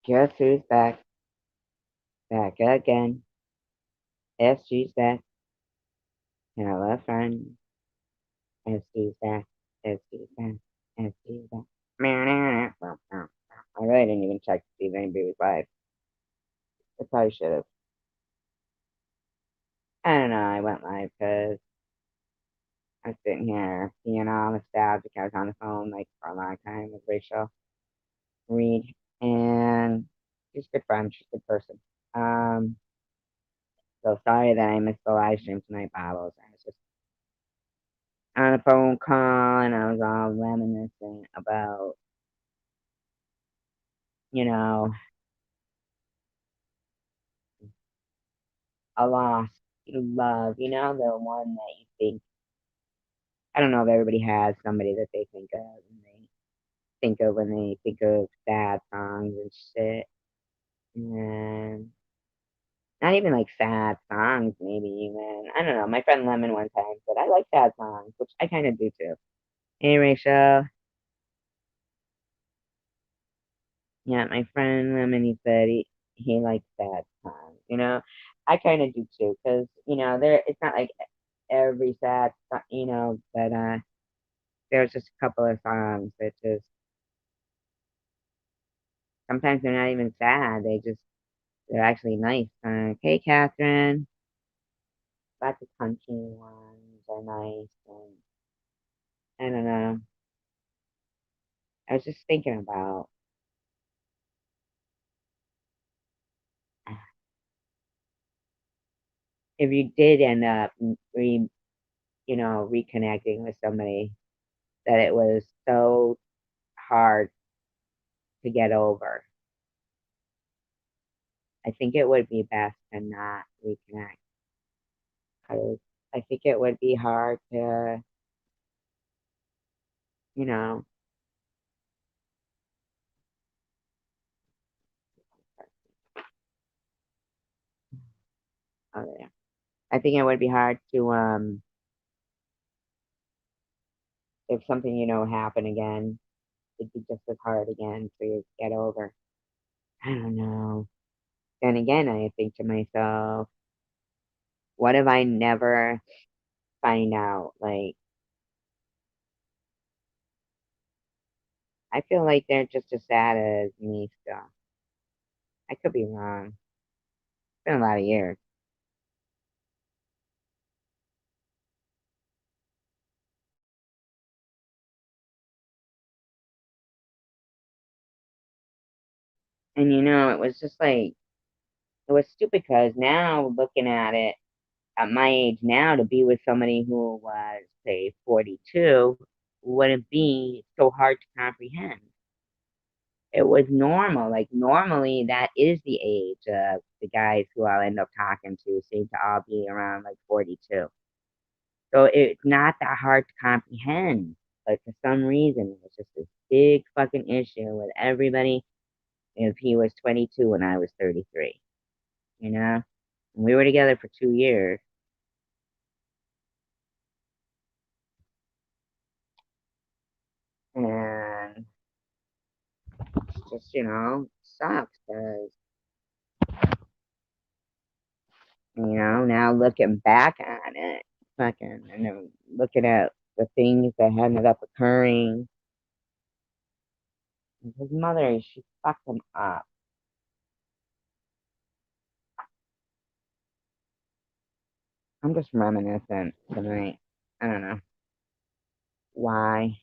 Guess who's back? Back again. SG's back. Hello, friend. SG's back. SG's back. SG's back. I really didn't even check to see if anybody was live. I probably should have. I don't know. I went live because I was sitting here being all nostalgic. I was on the phone like for a long time with Rachel Reed, and she's a good friend. She's a good person. So sorry that I missed the live stream tonight, Bobbles. I was just on a phone call and I was all reminiscing about, you know, a lost love, the one that you think, I don't know if everybody has somebody that they think of and they think of when they think of sad songs and shit. And not even like sad songs, maybe even. I don't know. My friend Lemon one time said, I like sad songs, which I kind of do too. Hey, Rachel. Yeah, my friend Lemon, he said he likes sad songs. I kind of do too, because it's not like every sad, but there's just a couple of songs that just sometimes they're not even sad. They're actually nice. Okay, Catherine, lots of country ones are nice, and I don't know. I was just thinking about if you did end up reconnecting with somebody that it was so hard to get over. I think it would be best to not reconnect because I think it would be hard to, you know, oh, yeah. I think it would be hard to, if something, happened again, it'd be just as hard again for you to get over. I don't know. Then again, I think to myself, what if I never find out? Like, I feel like they're just as sad as me still. I could be wrong. It's been a lot of years. And it was just like, it was stupid because now looking at it, at my age now, to be with somebody who was, say, 42 wouldn't be so hard to comprehend. It was normal. Like, normally, that is the age of the guys who I'll end up talking to, seem to all be around like 42. So it's not that hard to comprehend. But for some reason, it was just this big fucking issue with everybody if he was 22 and I was 33, you know? And we were together for 2 years. And it's just, sucks because, now looking back on it, fucking, and then looking at the things that ended up occurring, his mother, she fucked him up. I'm just reminiscent tonight. I don't know why.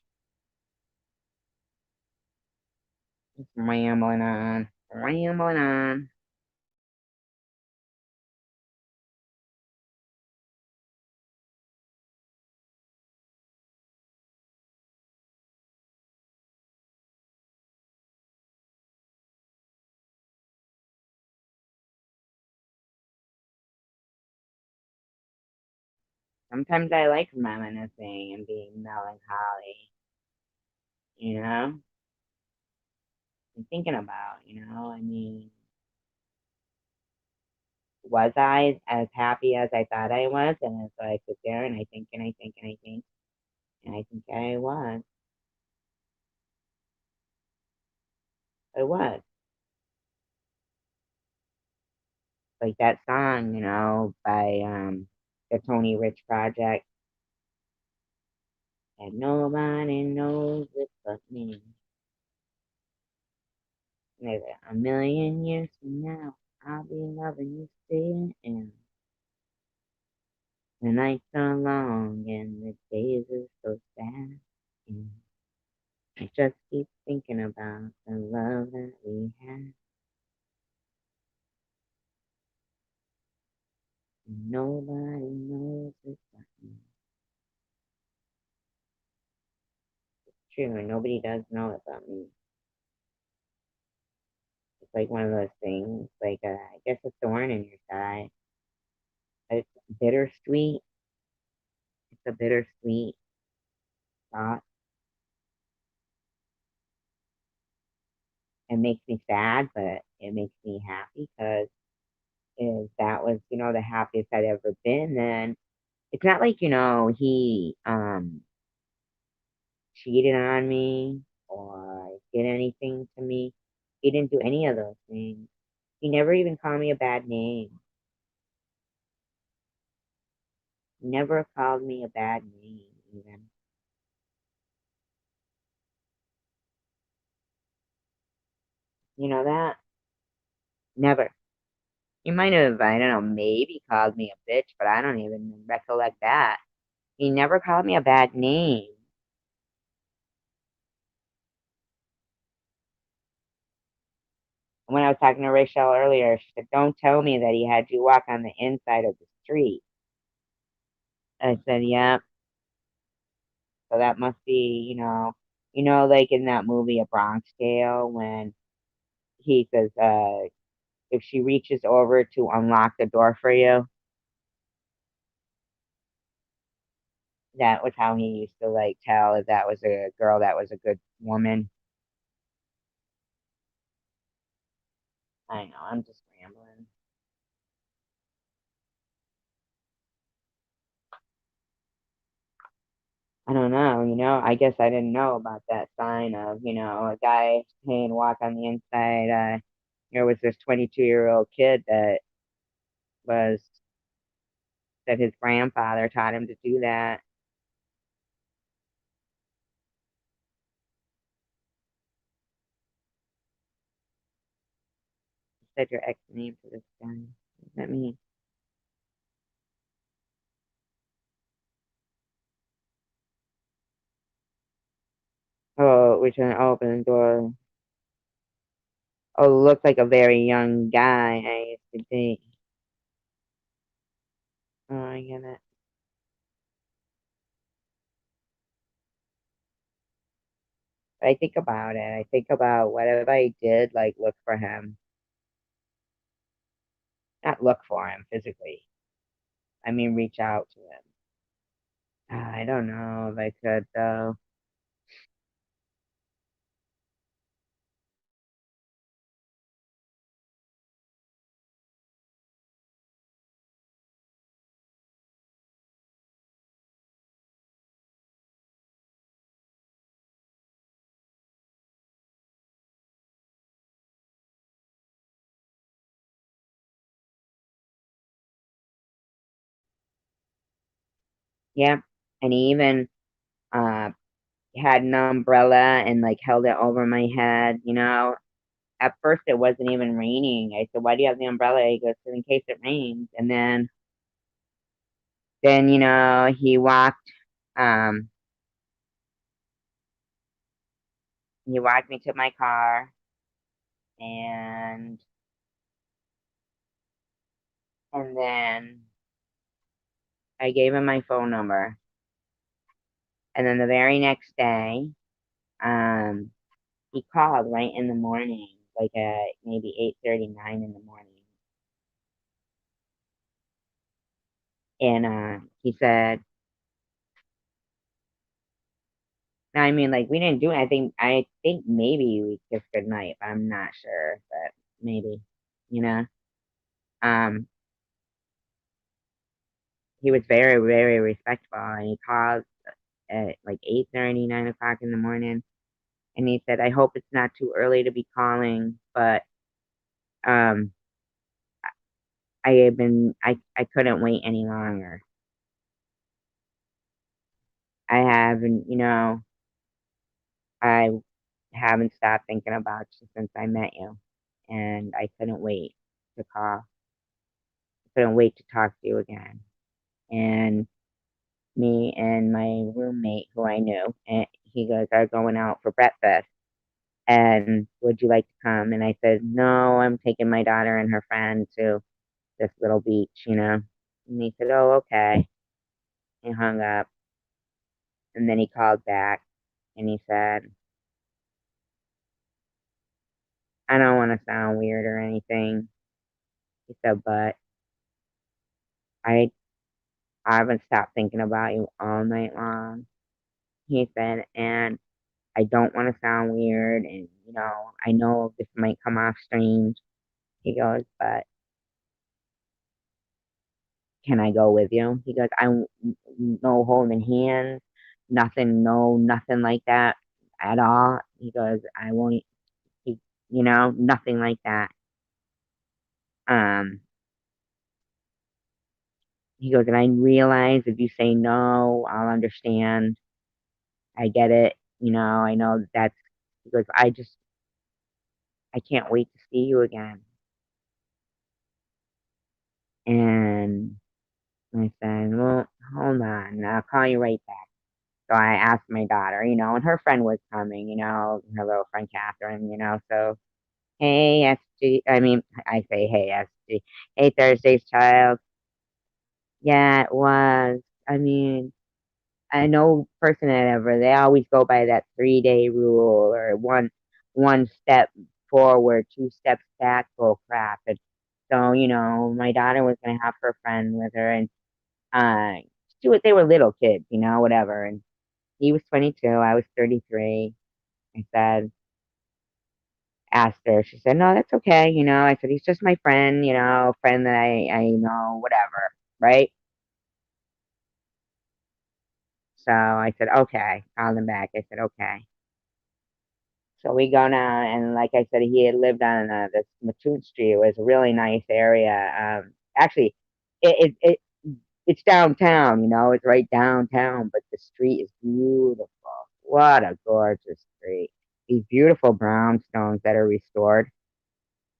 Just rambling on, rambling on. Sometimes I like reminiscing and being melancholy, you know? And thinking about, I mean, was I as happy as I thought I was? And so I sit there and I think and I think and I think, and I think I was. I was. Like that song, by the Tony Rich Project. And nobody knows it but me. Maybe a million years from now, I'll be loving you still. And the nights are long and the days are so sad. And I just keep thinking about the love that we had. And nobody knows it but me. True, and nobody does know it but me. It's like one of those things, like I guess a thorn in your side. It's bittersweet. It's a bittersweet thought. It makes me sad, but it makes me happy because if that was, the happiest I'd ever been, then it's not like, he cheated on me or did anything to me. He didn't do any of those things. He never even called me a bad name. He never called me a bad name, even. You know that? Never. He might have, I don't know, maybe called me a bitch, but I don't even recollect that. He never called me a bad name. When I was talking to Rachel earlier, she said, "Don't tell me that he had you walk on the inside of the street." I said, "Yeah, so that must be, like in that movie A Bronx Tale when he says, if she reaches over to unlock the door for you, that was how he used to like tell if that was a girl that was a good woman." I know, I'm just rambling. I don't know, I guess I didn't know about that sign of, a guy saying walk on the inside. There was this 22-year-old kid that was, that his grandfather taught him to do that. He said your ex name to this guy. What does that mean? Oh, we're trying to open the door. Oh, looks like a very young guy I used to date. Oh, I get it. I think about it. I think about whatever I did, like look for him. Not look for him physically. I mean, reach out to him. I don't know if I could though. Yeah, and he even uh had an umbrella and like held it over my head. At first it wasn't even raining. I said, "Why do you have the umbrella?" He goes, "In case it rains." And then um he walked me to my car, and then I gave him my phone number. And then the very next day, um he called right in the morning, like at maybe 8:39 in the morning. And he said, no, I mean, like we didn't do anything. I think maybe we kissed goodnight, but I'm not sure, but maybe, you know. Um, he was very, very respectful, and he called at like 8:30, 9 o'clock in the morning, and he said, "I hope it's not too early to be calling, but um, I couldn't wait any longer. I haven't, I haven't stopped thinking about you since I met you, and I couldn't wait to call. I couldn't wait to talk to you again. And me and my roommate, who I knew, and he goes, are going out for breakfast. And would you like to come? And I said, no, I'm taking my daughter and her friend to this little beach. And he said, oh, okay. He hung up. And then he called back and he said, I don't want to sound weird or anything. He said, but I, I haven't stopped thinking about you all night long. He said, and I don't want to sound weird. And, I know this might come off strange. He goes, but can I go with you? He goes, no holding hands, nothing, no, nothing like that at all. He goes, I won't, he, nothing like that. Um, he goes, and I realize if you say no, I'll understand. I get it. I know that's, he goes, I can't wait to see you again. And I said, well, hold on, I'll call you right back. So I asked my daughter, and her friend was coming, her little friend Catherine, so hey, SG, I mean, I say, hey, SG, hey, Thursday's child. Yeah, it was. I mean, I know person that ever, they always go by that 3-day rule or one step forward, 2 steps back, bull crap. And so, my daughter was going to have her friend with her and, uh, they were little kids, whatever. And he was 22, I was 33. I said, asked her. She said, "No, that's okay." I said, "He's just my friend. Friend that I know, whatever." Right. So I said, "Okay." Called him back. I said, "Okay." So we go now, and like I said, he had lived on this Mattoon Street. It was a really nice area. Actually, it it's downtown. It's right downtown, but the street is beautiful. What a gorgeous street! These beautiful brownstones that are restored.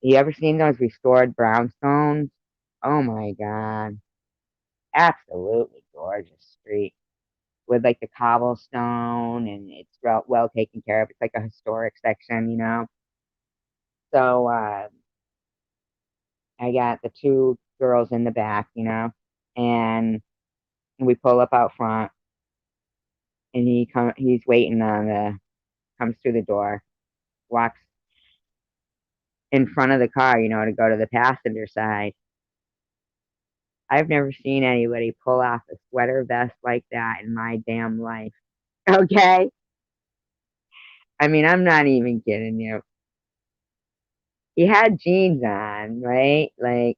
You ever seen those restored brownstones? Oh my God. Absolutely gorgeous street with like the cobblestone and it's well taken care of. It's like a historic section. So I got the two girls in the back, and we pull up out front and he's waiting comes through the door, walks in front of the car, to go to the passenger side. I've never seen anybody pull off a sweater vest like that in my damn life. Okay? I mean, I'm not even kidding you. He had jeans on, right? Like,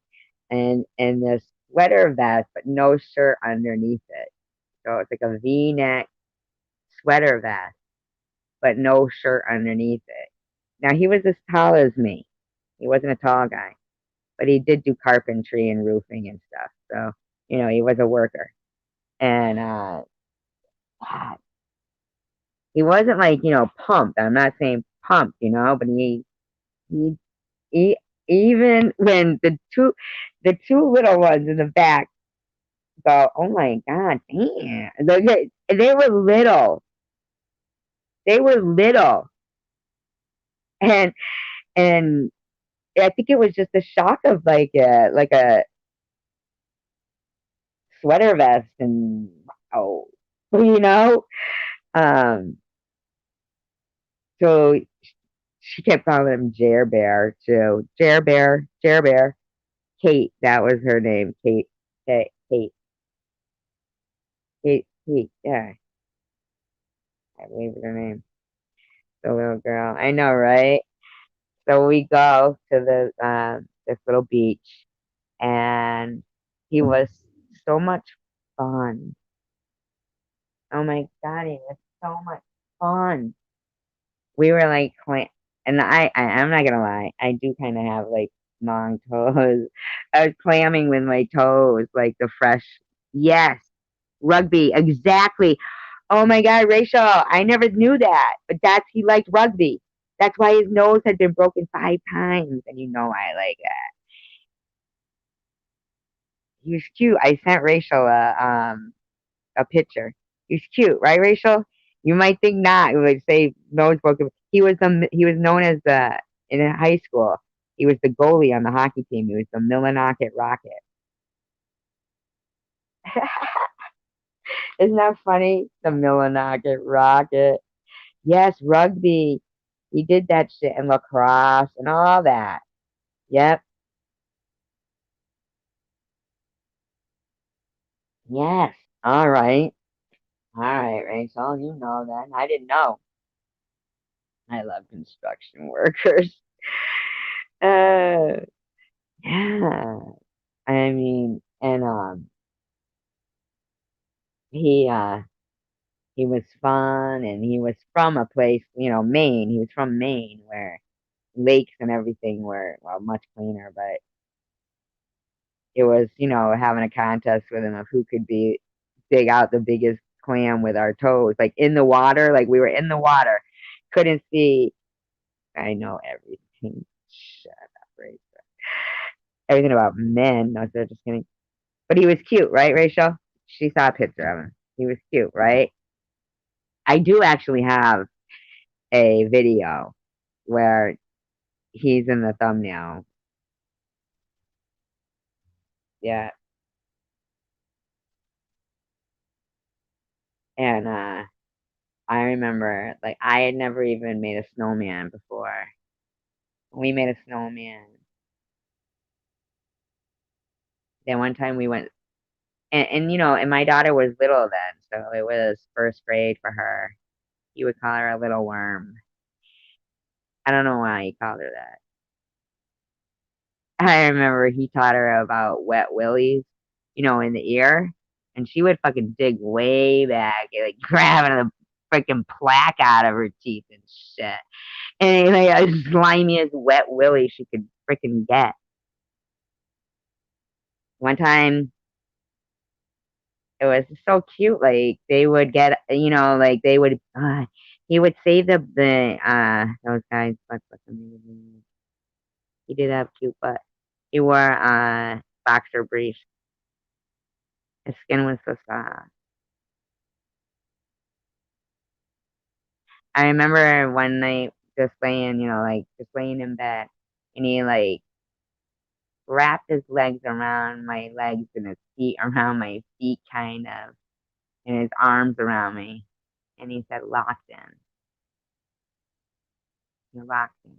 and this sweater vest, but no shirt underneath it. So it's like a V-neck sweater vest, but no shirt underneath it. Now he was as tall as me. He wasn't a tall guy, but he did do carpentry and roofing and stuff. So, he was a worker. And God, he wasn't like, pumped. I'm not saying pumped, but he, he even when the two little ones in the back go, oh my God, damn. They were little. They were little. And and I think it was just a shock of like a sweater vest and oh you know? Um so she kept calling him Jer Bear too. Jer Bear, Jer Bear. Kate, that was her name. Kate, Kate, Kate. Yeah, I believe is her name. The little girl. I know, right? So we go to this little beach, and he was so much fun. Oh my God, he was so much fun. We were like, and I'm not gonna lie, I do kind of have like long toes. I was clamming with my toes, like the fresh. Yes, rugby, exactly. Oh my God, Rachel, I never knew that, but he liked rugby. That's why his nose had been broken 5 times, and you know I like it. He was cute. I sent Rachel a picture. He's cute, right, Rachel? You might think not. It would say nose broken. He was known as the in high school. He was the goalie on the hockey team. He was the Millinocket Rocket. Isn't that funny? The Millinocket Rocket. Yes, rugby. He did that shit and lacrosse and all that. Yep. Yes. All right. All right, Rachel. You know that. I didn't know. I love construction workers. Uh, yeah. I mean, and he uh he was fun and he was from a place, Maine. He was from Maine where lakes and everything were well much cleaner, but it was, having a contest with him of who could dig out the biggest clam with our toes, like in the water, like we were in the water, couldn't see. I know everything. Shut up, Rachel. Everything about men. No, so just kidding. But he was cute, right, Rachel? She saw a picture of him. He was cute, right? I do actually have a video where he's in the thumbnail. Yeah. And I remember like I had never even made a snowman before. We made a snowman. Then one time we went and my daughter was little then, so it was first grade for her. He would call her a little worm. I don't know why he called her that. I remember he taught her about wet willies, in the ear, and she would fucking dig way back, and, like grabbing the freaking plaque out of her teeth and shit. And like as slimy as wet willy she could freaking get. One time, it was so cute. Like they would get, like they would. He would save the those guys. What's the name? He did have cute butt. He wore boxer briefs. His skin was so soft. I remember one night just laying, just laying in bed, and he like wrapped his legs around my legs and his feet around my feet, kind of, and his arms around me, and he said, "Locked in. You're locked in."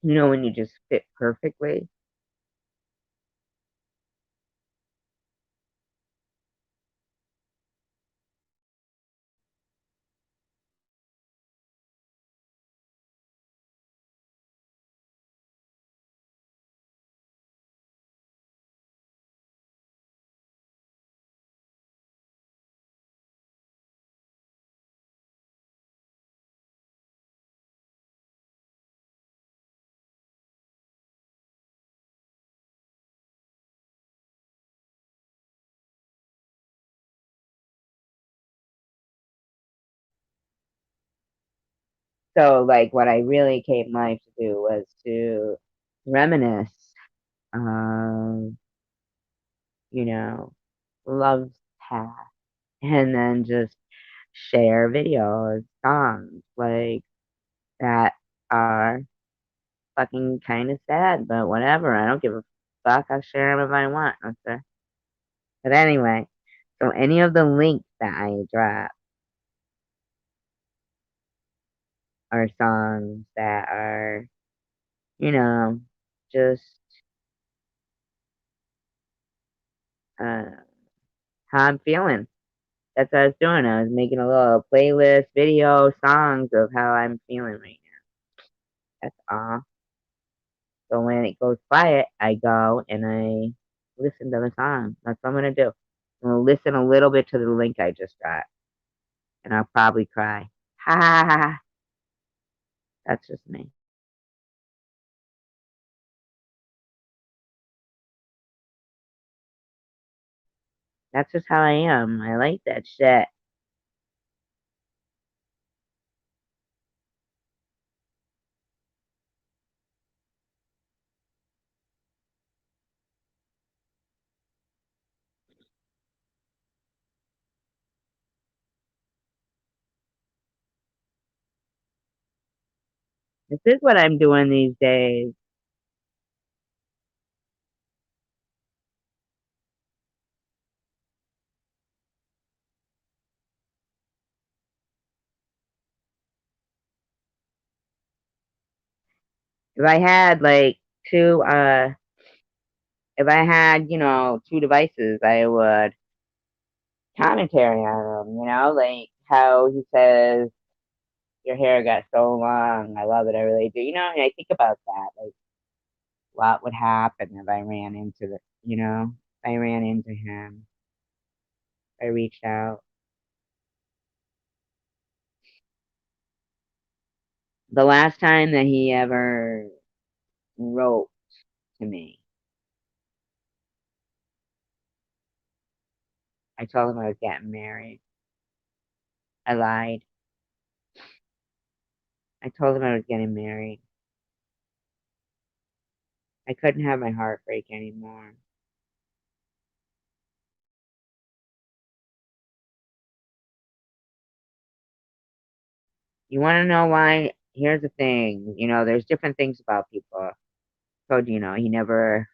When you just fit perfectly. So, like, what I really came life to do was to reminisce, um, you know, love's past, and then just share videos, songs like that are fucking kind of sad, but whatever. I don't give a fuck. I'll share them if I want. Okay? But anyway, so any of the links that I drop are songs that are, you know, just uh, how I'm feeling. That's what I was doing. I was making a little playlist, video, songs of how I'm feeling right now. That's all. So when it goes quiet, I go and I listen to the song. That's what I'm gonna do. I'm gonna listen a little bit to the link I just got, and I'll probably cry. Ha ha ha ha. That's just me. That's just how I am. I like that shit. This is what I'm doing these days. If I had like two, if I had, two devices, I would commentary on them, like how he says, your hair got so long. I love it. I really do. And I think about that. Like, what would happen if I ran into if I ran into him, if I reached out. The last time that he ever wrote to me, I told him I was getting married. I lied. I told him I was getting married. I couldn't have my heart break anymore. You want to know why? Here's the thing. There's different things about people. Told he never,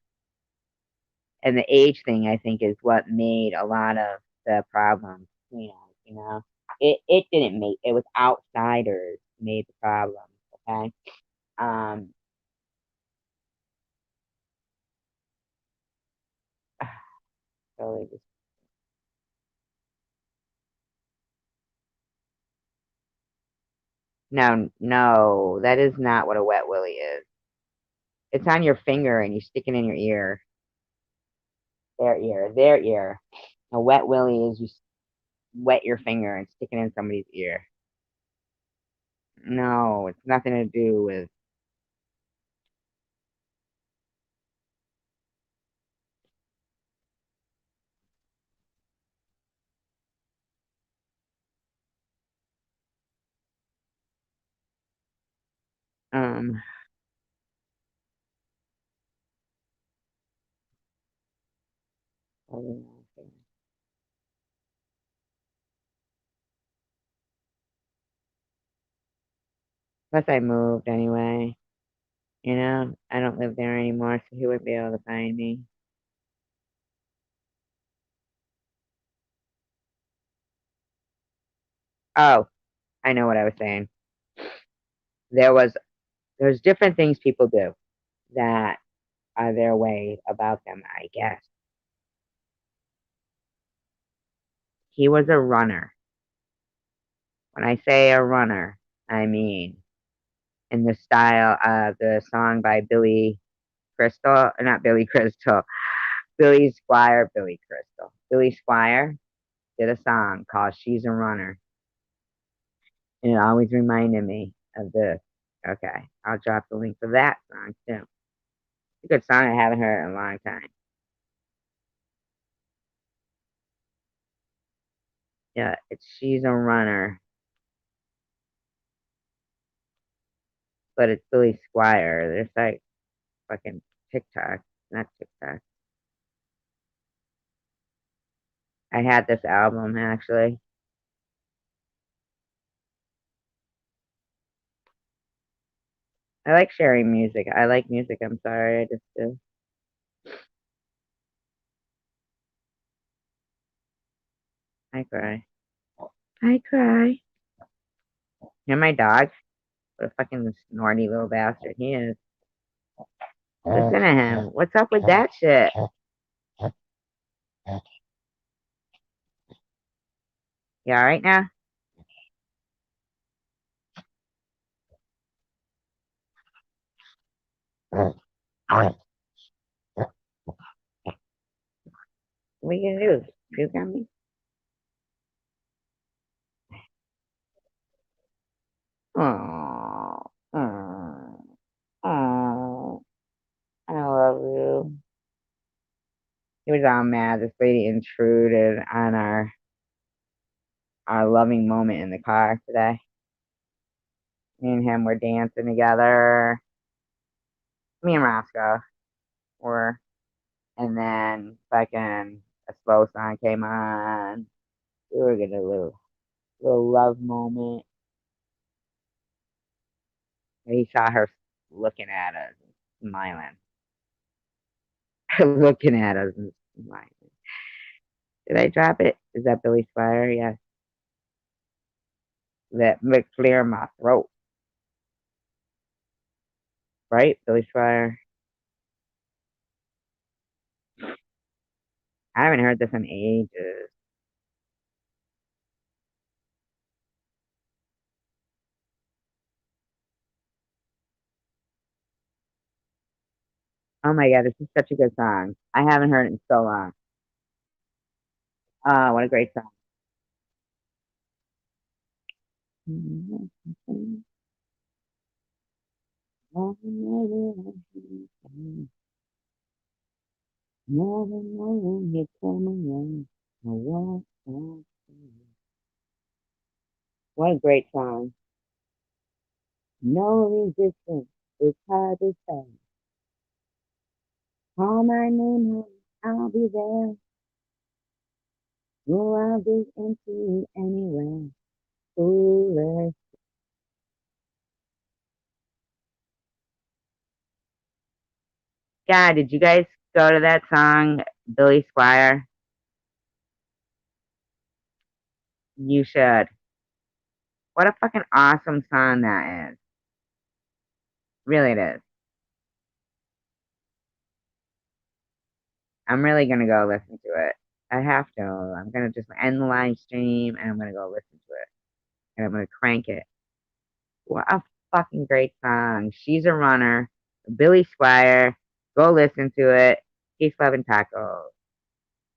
and the age thing, I think, is what made a lot of the problems. It didn't make it was outsiders made the problem. Okay. Um. So it was, no, no, that is not what a wet willy is. It's on your finger and you stick it in your ear. Their ear. A wet willy is you wet your finger and stick it in somebody's ear. No, it's nothing to do with. Um. Plus, I moved anyway. I don't live there anymore, so he wouldn't be able to find me. Oh, I know what I was saying. There was there's different things people do that are their way about them, I guess. He was a runner. When I say a runner, I mean in the style of the song by Billy Crystal, not Billy Crystal, Billy Squire, Billy Crystal. Billy Squire did a song called She's a Runner. And it always reminded me of this. Okay, I'll drop the link for that song too. It's a good song I haven't heard in a long time. Yeah, it's She's a Runner, but it's Billy Squire. There's like fucking TikTok, not TikTok. I had this album actually. I like sharing music. I like music. I'm sorry, I just do. I cry. I cry. You're my dog. What a fucking snorty little bastard he is. Listen to him. What's up with that shit? You all right now? What are you gonna do? Puke on me? Oh, oh, oh, I love you. He was all mad. This lady intruded on our loving moment in the car today. Me and him were dancing together. Me and Roscoe were, and then fucking a slow song came on. We were getting a little love moment. And he saw her looking at us, and smiling, looking at us and smiling. Did I drop it? Is that Billy Squire? Yes. That clear my throat, right? Billy Squire. I haven't heard this in ages. Oh my god, this is such a good song. I haven't heard it in so long. Oh, what a great song. What a great song. No resistance. It's hard to say. Call my name, honey, I'll be there. Oh, I'll get into you anyway. Foolish. God, did you guys go to that song, Billy Squire? You should. What a fucking awesome song that is. Really, it is. I'm really gonna go listen to it. I have to. I'm gonna just end the live stream and I'm gonna go listen to it. And I'm gonna crank it. What a fucking great song. She's a runner. Billy Squire. Go listen to it. Peace, love, and tacos.